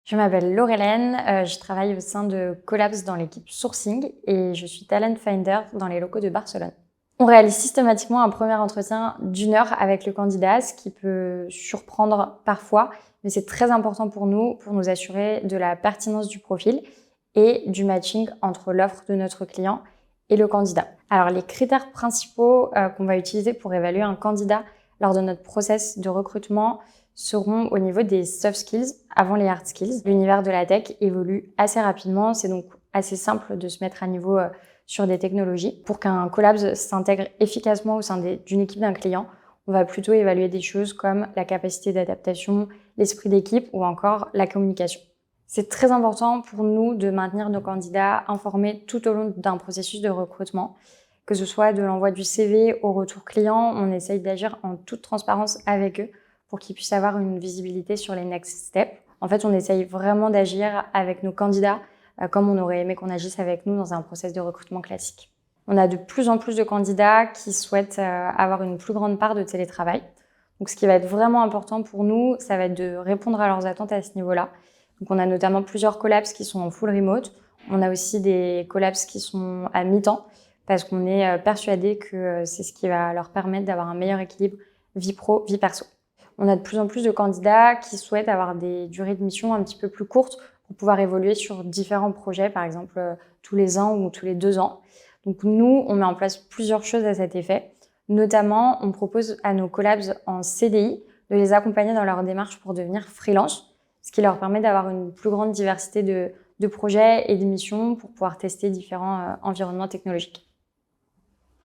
Je m'appelle Laurelène, je travaille au sein de Collabs dans l'équipe sourcing et je suis talent finder dans les locaux de Barcelone. On réalise systématiquement un premier entretien d'1 heure avec le candidat, ce qui peut surprendre parfois, mais c'est très important pour nous assurer de la pertinence du profil et du matching entre l'offre de notre client et le candidat. Alors les critères principaux qu'on va utiliser pour évaluer un candidat lors de notre process de recrutement seront au niveau des soft skills avant les hard skills. L'univers de la tech évolue assez rapidement, c'est donc assez simple de se mettre à niveau sur des technologies. Pour qu'un collab s'intègre efficacement au sein d'une équipe d'un client, on va plutôt évaluer des choses comme la capacité d'adaptation, l'esprit d'équipe ou encore la communication. C'est très important pour nous de maintenir nos candidats informés tout au long d'un processus de recrutement, que ce soit de l'envoi du CV au retour client. On essaye d'agir en toute transparence avec eux pour qu'ils puissent avoir une visibilité sur les next steps. En fait, on essaye vraiment d'agir avec nos candidats comme on aurait aimé qu'on agisse avec nous dans un process de recrutement classique. On a de plus en plus de candidats qui souhaitent avoir une plus grande part de télétravail. Donc, ce qui va être vraiment important pour nous, ça va être de répondre à leurs attentes à ce niveau-là. Donc, on a notamment plusieurs collabs qui sont en full remote. On a aussi des collabs qui sont à mi-temps parce qu'on est persuadé que c'est ce qui va leur permettre d'avoir un meilleur équilibre vie pro, vie perso. On a de plus en plus de candidats qui souhaitent avoir des durées de mission un petit peu plus courtes pour pouvoir évoluer sur différents projets, par exemple tous les ans ou tous les 2 ans. Donc nous, on met en place plusieurs choses à cet effet. Notamment, on propose à nos collabs en CDI de les accompagner dans leur démarche pour devenir freelance, ce qui leur permet d'avoir une plus grande diversité de projets et de missions pour pouvoir tester différents environnements technologiques.